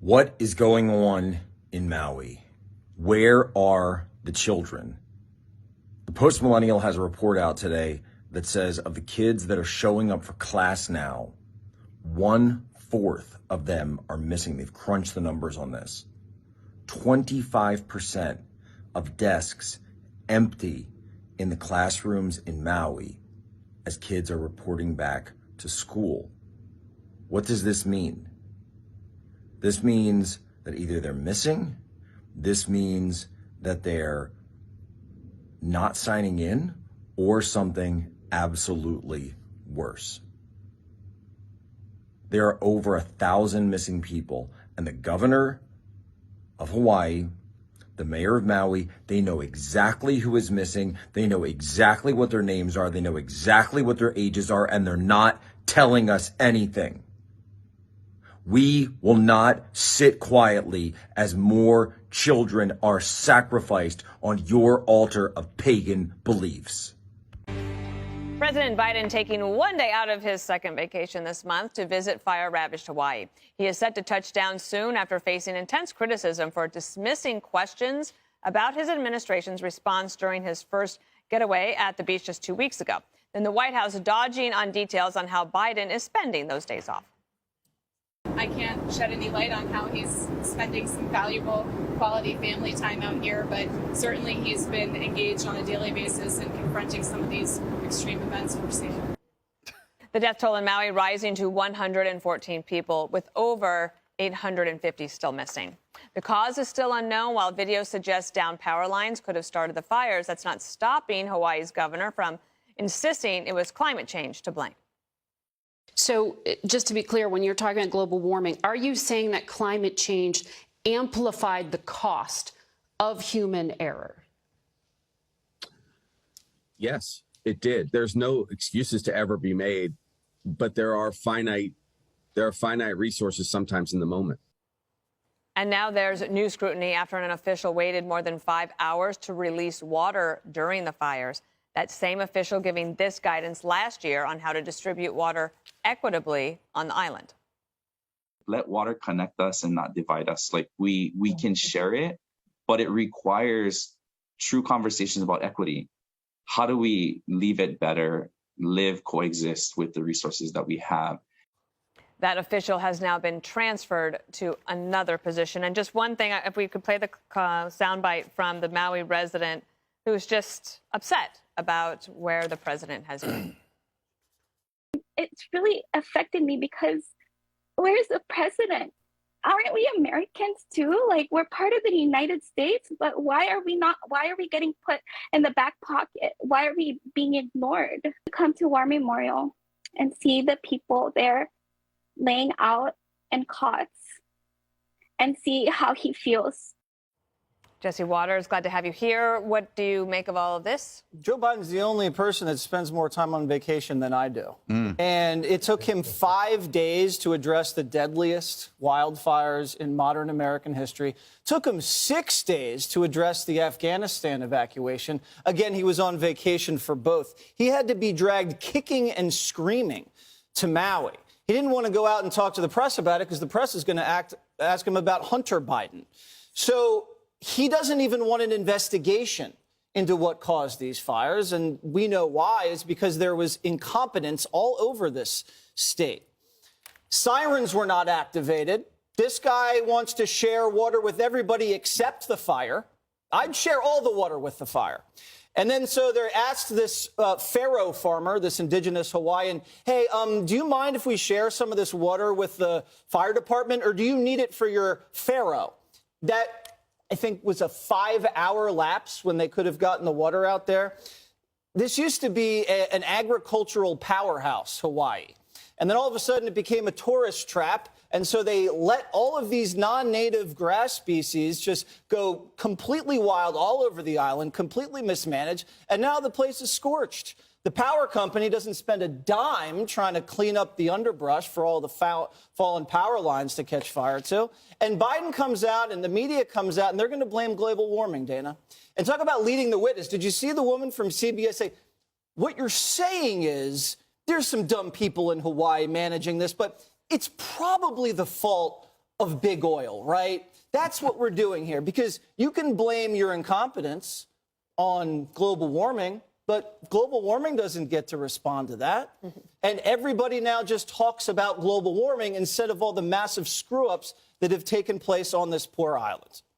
What is going on in Maui? Where are the children? The Post Millennial has a report out today that says of the kids that are showing up for class now, 1/4 of them are missing. They've crunched the numbers on this. 25% of desks empty in the classrooms in Maui as kids are reporting back to school. What does this mean? This means that either they're missing, this means that they're not signing in, or something absolutely worse. There are over 1,000 missing people, and the governor of Hawaii, the mayor of Maui, they know exactly who is missing. They know exactly what their names are. They know exactly what their ages are, and they're not telling us anything. We will not sit quietly as more children are sacrificed on your altar of pagan beliefs. President Biden taking one day out of his second vacation this month to visit fire-ravaged Hawaii. He is set to touch down soon after facing intense criticism for dismissing questions about his administration's response during his first getaway at the beach just 2 weeks ago. Then the White House dodging on details on how Biden is spending those days off. I can't shed any light on how he's spending some valuable quality family time out here, but certainly he's been engaged on a daily basis in confronting some of these extreme events we're seeing. The death toll in Maui rising to 114 people, with over 850 still missing. The cause is still unknown, while video suggests downed power lines could have started the fires. That's not stopping Hawaii's governor from insisting it was climate change to blame. So just to be clear, when you're talking about global warming, are you saying that climate change amplified the cost of human error? Yes, it did. There's no excuses to ever be made, but there are finite resources sometimes in the moment. And now there's new scrutiny after an official waited more than 5 hours to release water during the fires. That same official giving this guidance last year on how to distribute water equitably on the island. Let water connect us and not divide us. Like we can share it, but it requires true conversations about equity. How do we leave it better, live, coexist with the resources that we have? That official has now been transferred to another position. And just one thing, if we could play the soundbite from the Maui resident who's just upset about where the president has been. It's really affected me because where's the president? Aren't we Americans too? Like, we're part of the United States, but why are we getting put in the back pocket? Why are we being ignored? Come to War Memorial and see the people there laying out in cots and see how he feels. Jesse Waters, glad to have you here. What do you make of all of this? Joe Biden's the only person that spends more time on vacation than I do. And it took him 5 days to address the deadliest wildfires in modern American history. Took him 6 days to address the Afghanistan evacuation. Again, he was on vacation for both. He had to be dragged kicking and screaming to Maui. He didn't want to go out and talk to the press about it because the press is going to ask him about Hunter Biden. So he doesn't even want an investigation into what caused these fires, and we know why. It's because there was incompetence all over this state. Sirens were not activated. This guy wants to share water with everybody except the fire. I'd share all the water with the fire. And then so they asked this Pharaoh farmer, this indigenous Hawaiian, hey, do you mind if we share some of this water with the fire department, or do you need it for your Pharaoh? That, I think, was a 5-hour lapse when they could have gotten the water out there. This used to be an agricultural powerhouse, Hawaii. And then all of a sudden it became a tourist trap. And so they let all of these non-native grass species just go completely wild all over the island, completely mismanaged. And now the place is scorched. The power company doesn't spend a dime trying to clean up the underbrush for all the fallen power lines to catch fire to. And Biden comes out and the media comes out and they're going to blame global warming, Dana. And talk about leading the witness. Did you see the woman from CBS say, what you're saying is there's some dumb people in Hawaii managing this, but it's probably the fault of big oil, right? That's what we're doing here, because you can blame your incompetence on global warming, but global warming doesn't get to respond to that. And everybody now just talks about global warming instead of all the massive screw-ups that have taken place on this poor island.